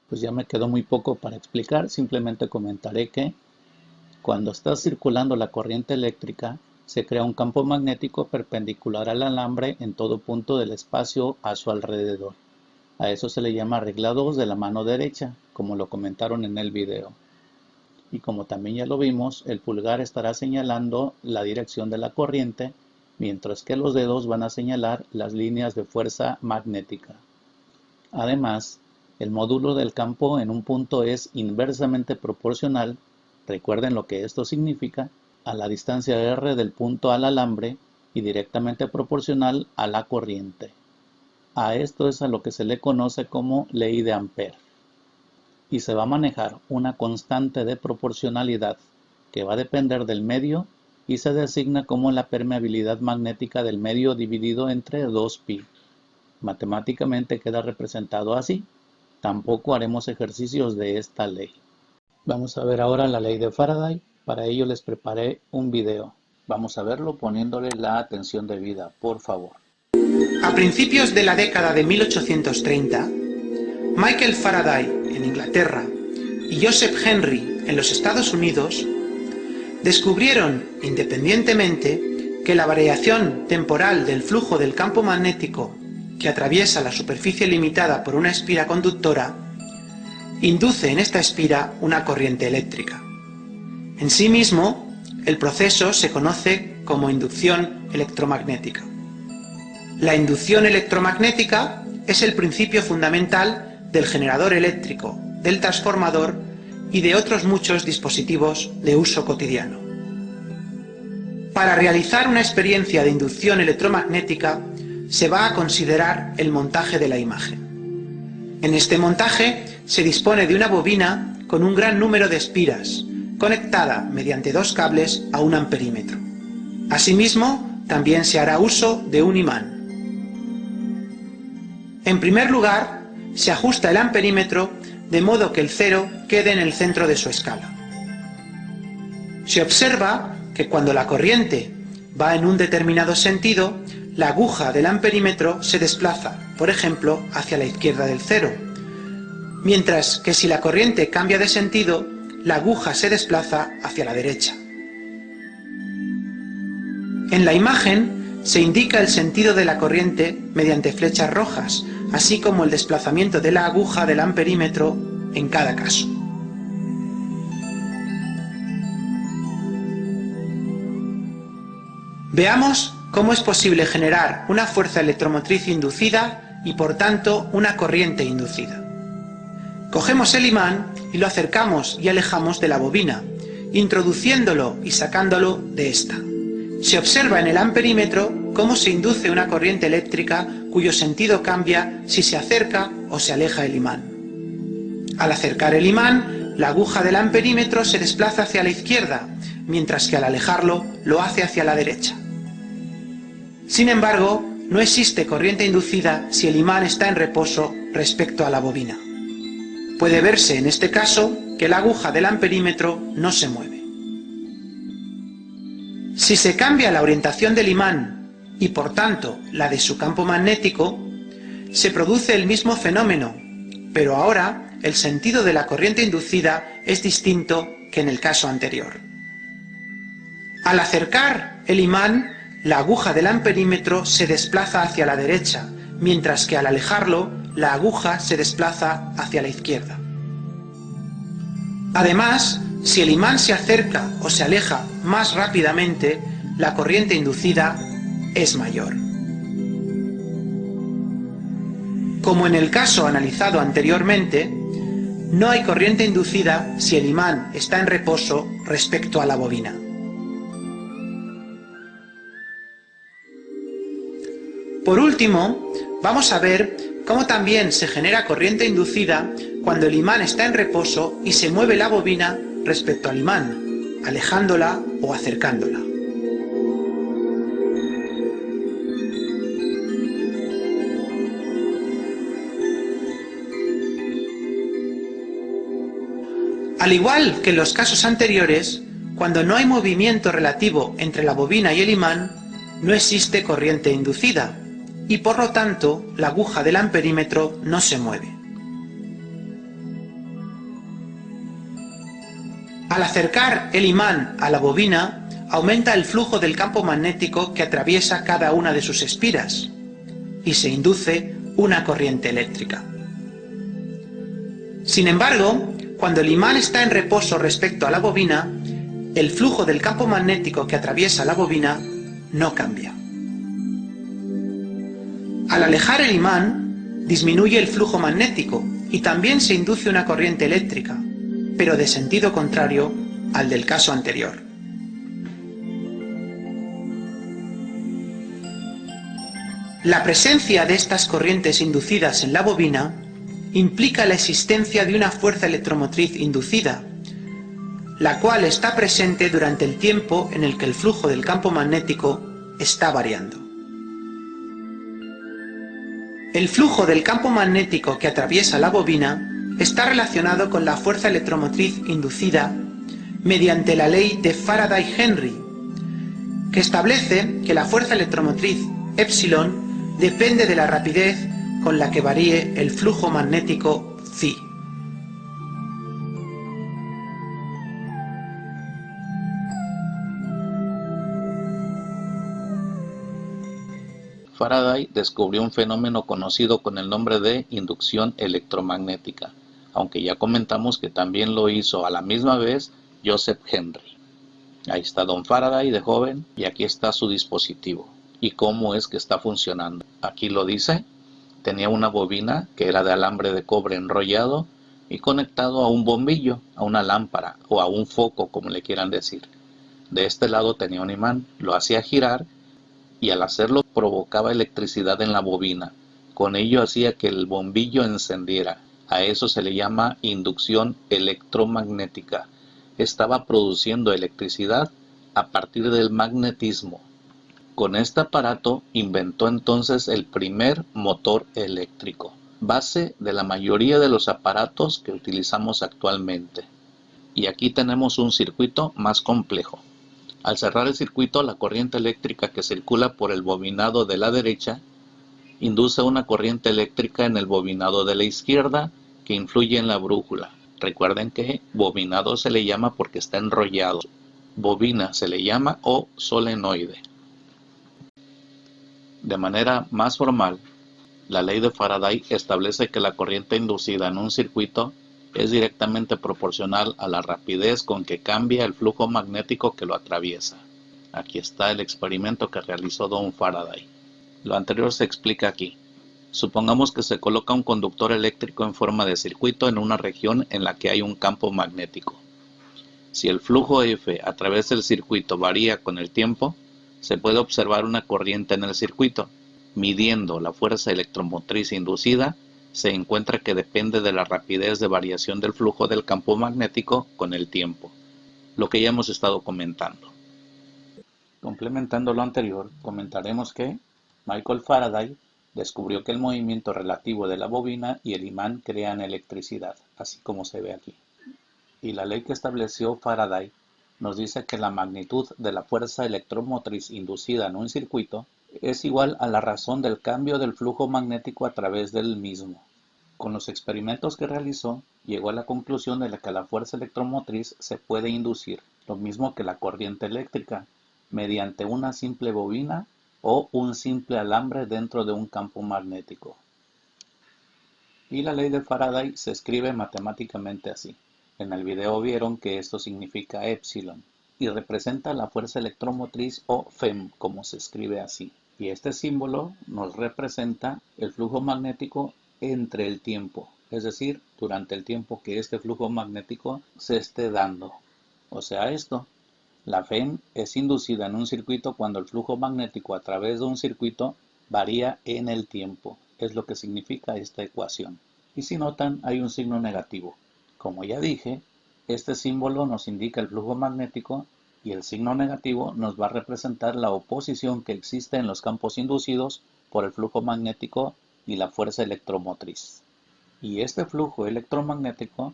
Pues ya me quedó muy poco para explicar, simplemente comentaré que cuando está circulando la corriente eléctrica, se crea un campo magnético perpendicular al alambre en todo punto del espacio a su alrededor. A eso se le llama regla 2 de la mano derecha, como lo comentaron en el video. Y como también ya lo vimos, el pulgar estará señalando la dirección de la corriente, mientras que los dedos van a señalar las líneas de fuerza magnética. Además, el módulo del campo en un punto es inversamente proporcional, recuerden lo que esto significa, a la distancia r del punto al alambre y directamente proporcional a la corriente. A esto es a lo que se le conoce como ley de Ampère. Y se va a manejar una constante de proporcionalidad que va a depender del medio y se designa como la permeabilidad magnética del medio dividido entre 2pi. Matemáticamente queda representado así. Tampoco haremos ejercicios de esta ley. Vamos a ver ahora la ley de Faraday. Para ello les preparé un video. Vamos a verlo poniéndole la atención debida, por favor. A principios de la década de 1830, Michael Faraday, en Inglaterra, y Joseph Henry, en los Estados Unidos, descubrieron independientemente que la variación temporal del flujo del campo magnético que atraviesa la superficie limitada por una espira conductora induce en esta espira una corriente eléctrica. En sí mismo, el proceso se conoce como inducción electromagnética. La inducción electromagnética es el principio fundamental del generador eléctrico, del transformador y de otros muchos dispositivos de uso cotidiano. Para realizar una experiencia de inducción electromagnética se va a considerar el montaje de la imagen. En este montaje se dispone de una bobina con un gran número de espiras, conectada mediante dos cables a un amperímetro. Asimismo, también se hará uso de un imán. En primer lugar, se ajusta el amperímetro de modo que el cero quede en el centro de su escala. Se observa que cuando la corriente va en un determinado sentido, la aguja del amperímetro se desplaza, por ejemplo, hacia la izquierda del cero, mientras que si la corriente cambia de sentido, la aguja se desplaza hacia la derecha. En la imagen se indica el sentido de la corriente mediante flechas rojas, así como el desplazamiento de la aguja del amperímetro en cada caso. Veamos cómo es posible generar una fuerza electromotriz inducida y por tanto una corriente inducida. Cogemos el imán y lo acercamos y alejamos de la bobina, introduciéndolo y sacándolo de esta. Se observa en el amperímetro cómo se induce una corriente eléctrica cuyo sentido cambia si se acerca o se aleja el imán. Al acercar el imán, la aguja del amperímetro se desplaza hacia la izquierda, mientras que al alejarlo lo hace hacia la derecha. Sin embargo, no existe corriente inducida si el imán está en reposo respecto a la bobina. Puede verse en este caso que la aguja del amperímetro no se mueve. Si se cambia la orientación del imán y por tanto la de su campo magnético, se produce el mismo fenómeno, pero ahora el sentido de la corriente inducida es distinto que en el caso anterior. Al acercar el imán, la aguja del amperímetro se desplaza hacia la derecha, mientras que al alejarlo, la aguja se desplaza hacia la izquierda. Además, si el imán se acerca o se aleja más rápidamente, la corriente inducida es mayor. Como en el caso analizado anteriormente, no hay corriente inducida si el imán está en reposo respecto a la bobina. Por último, vamos a ver cómo también se genera corriente inducida cuando el imán está en reposo y se mueve la bobina respecto al imán, alejándola o acercándola. Al igual que en los casos anteriores, cuando no hay movimiento relativo entre la bobina y el imán, no existe corriente inducida y por lo tanto la aguja del amperímetro no se mueve. Al acercar el imán a la bobina, aumenta el flujo del campo magnético que atraviesa cada una de sus espiras y se induce una corriente eléctrica. Sin embargo, cuando el imán está en reposo respecto a la bobina, el flujo del campo magnético que atraviesa la bobina no cambia. Al alejar el imán, disminuye el flujo magnético y también se induce una corriente eléctrica, pero de sentido contrario al del caso anterior. La presencia de estas corrientes inducidas en la bobina implica la existencia de una fuerza electromotriz inducida, la cual está presente durante el tiempo en el que el flujo del campo magnético está variando. El flujo del campo magnético que atraviesa la bobina está relacionado con la fuerza electromotriz inducida mediante la ley de Faraday-Henry, que establece que la fuerza electromotriz epsilon depende de la rapidez con la que varíe el flujo magnético phi. Faraday descubrió un fenómeno conocido con el nombre de inducción electromagnética, aunque ya comentamos que también lo hizo a la misma vez Joseph Henry. Ahí está Don Faraday de joven y aquí está su dispositivo. ¿Y cómo es que está funcionando? Aquí lo dice, tenía una bobina que era de alambre de cobre enrollado y conectado a un bombillo, a una lámpara o a un foco, como le quieran decir. De este lado tenía un imán, lo hacía girar y al hacerlo provocaba electricidad en la bobina. Con ello hacía que el bombillo encendiera. A eso se le llama inducción electromagnética. Estaba produciendo electricidad a partir del magnetismo. Con este aparato inventó entonces el primer motor eléctrico, base de la mayoría de los aparatos que utilizamos actualmente. Y aquí tenemos un circuito más complejo. Al cerrar el circuito, la corriente eléctrica que circula por el bobinado de la derecha induce una corriente eléctrica en el bobinado de la izquierda que influye en la brújula. Recuerden que bobinado se le llama porque está enrollado. Bobina se le llama o solenoide. De manera más formal, la ley de Faraday establece que la corriente inducida en un circuito es directamente proporcional a la rapidez con que cambia el flujo magnético que lo atraviesa. Aquí está el experimento que realizó Don Faraday. Lo anterior se explica aquí. Supongamos que se coloca un conductor eléctrico en forma de circuito en una región en la que hay un campo magnético. Si el flujo F a través del circuito varía con el tiempo, se puede observar una corriente en el circuito. Midiendo la fuerza electromotriz inducida, se encuentra que depende de la rapidez de variación del flujo del campo magnético con el tiempo, lo que ya hemos estado comentando. Complementando lo anterior, comentaremos que Michael Faraday descubrió que el movimiento relativo de la bobina y el imán crean electricidad, así como se ve aquí. Y la ley que estableció Faraday nos dice que la magnitud de la fuerza electromotriz inducida en un circuito es igual a la razón del cambio del flujo magnético a través del mismo. Con los experimentos que realizó, llegó a la conclusión de que la fuerza electromotriz se puede inducir, lo mismo que la corriente eléctrica, mediante una simple bobina o un simple alambre dentro de un campo magnético. Y la ley de Faraday se escribe matemáticamente así. En el video vieron que esto significa epsilon y representa la fuerza electromotriz o FEM, como se escribe así. Y este símbolo nos representa el flujo magnético entre el tiempo, es decir, durante el tiempo que este flujo magnético se esté dando. O sea, la FEM es inducida en un circuito cuando el flujo magnético a través de un circuito varía en el tiempo. Es lo que significa esta ecuación. Y si notan, hay un signo negativo. Como ya dije, este símbolo nos indica el flujo magnético y el signo negativo nos va a representar la oposición que existe en los campos inducidos por el flujo magnético y la fuerza electromotriz. Y este flujo electromagnético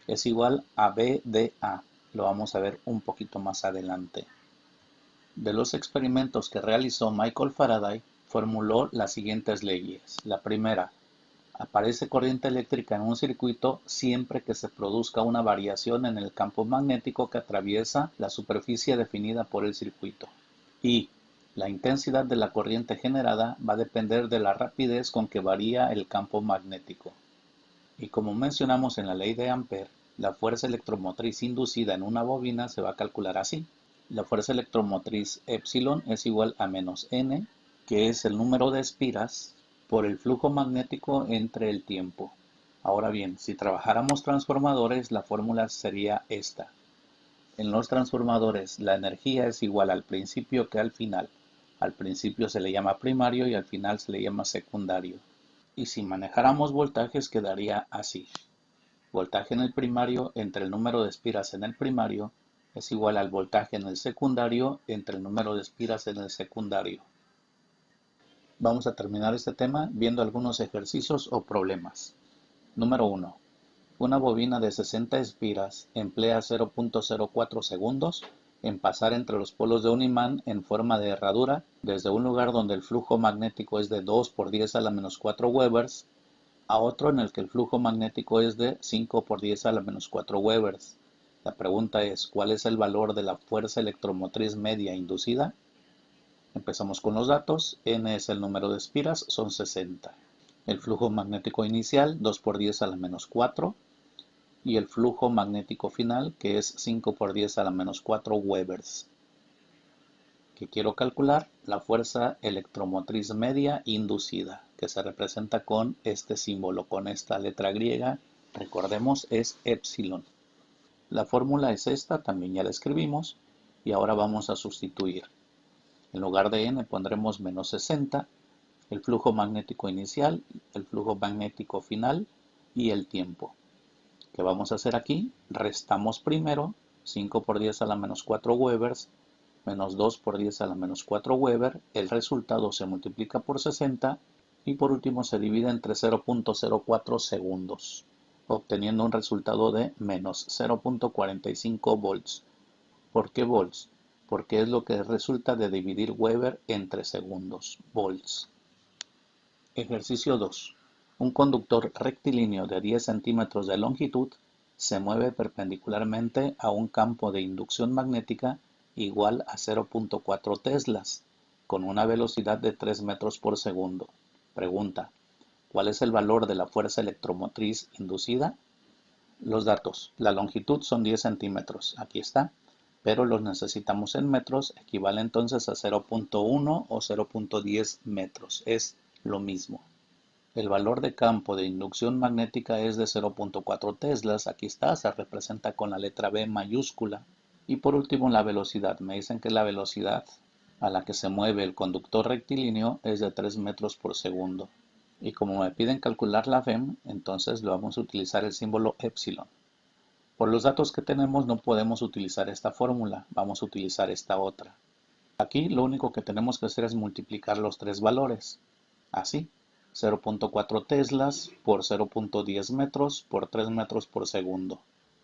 es igual a B de A. Lo vamos a ver un poquito más adelante. De los experimentos que realizó Michael Faraday, formuló las siguientes leyes. La primera, Aparece corriente eléctrica en un circuito siempre que se produzca una variación en el campo magnético que atraviesa la superficie definida por el circuito. Y la intensidad de la corriente generada va a depender de la rapidez con que varía el campo magnético. Y como mencionamos en la ley de Ampère, la fuerza electromotriz inducida en una bobina se va a calcular así. La fuerza electromotriz epsilon es igual a menos n, que es el número de espiras, por el flujo magnético entre el tiempo. Ahora bien, si trabajáramos transformadores, la fórmula sería esta. En los transformadores, la energía es igual al principio que al final. Al principio se le llama primario y al final se le llama secundario. Y si manejáramos voltajes quedaría así. Voltaje en el primario entre el número de espiras en el primario es igual al voltaje en el secundario entre el número de espiras en el secundario. Vamos a terminar este tema viendo algunos ejercicios o problemas. Número 1. Una bobina de 60 espiras emplea 0.04 segundos en pasar entre los polos de un imán en forma de herradura desde un lugar donde el flujo magnético es de 2 por 10 a la menos 4 Webers a otro en el que el flujo magnético es de 5 por 10 a la menos 4 Webers. La pregunta es, ¿cuál es el valor de la fuerza electromotriz media inducida? Empezamos con los datos. N es el número de espiras, son 60. El flujo magnético inicial, 2 por 10 a la menos 4. Y el flujo magnético final, que es 5 por 10 a la menos 4 Webers. Que quiero calcular la fuerza electromotriz media inducida, que se representa con este símbolo, con esta letra griega. Recordemos, es epsilon. La fórmula es esta, también ya la escribimos. Y ahora vamos a sustituir. En lugar de n pondremos menos 60, el flujo magnético inicial, el flujo magnético final y el tiempo. ¿Qué vamos a hacer aquí? Restamos primero 5 por 10 a la menos 4 Webers menos 2 por 10 a la menos 4 Weber. El resultado se multiplica por 60 y por último se divide entre 0.04 segundos, obteniendo un resultado de menos 0.45 volts. ¿Por qué volts? Porque es lo que resulta de dividir Weber entre segundos, volts. Ejercicio 2. Un conductor rectilíneo de 10 centímetros de longitud se mueve perpendicularmente a un campo de inducción magnética igual a 0.4 teslas, con una velocidad de 3 metros por segundo. Pregunta, ¿cuál es el valor de la fuerza electromotriz inducida? Los datos, la longitud son 10 centímetros, aquí está, pero los necesitamos en metros, equivale entonces a 0.1 o 0.10 metros, es lo mismo. El valor de campo de inducción magnética es de 0.4 teslas, aquí está, se representa con la letra B mayúscula. Y por último la velocidad, me dicen que la velocidad a la que se mueve el conductor rectilíneo es de 3 metros por segundo. Y como me piden calcular la FEM, entonces lo vamos a utilizar el símbolo epsilon. Por los datos que tenemos no podemos utilizar esta fórmula, vamos a utilizar esta otra. Aquí lo único que tenemos que hacer es multiplicar los tres valores. Así, 0.4 teslas por 0.10 metros por 3 metros por segundo,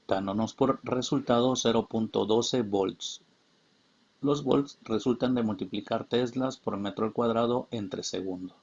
dándonos por resultado 0.12 volts. Los volts resultan de multiplicar teslas por metro al cuadrado entre segundo.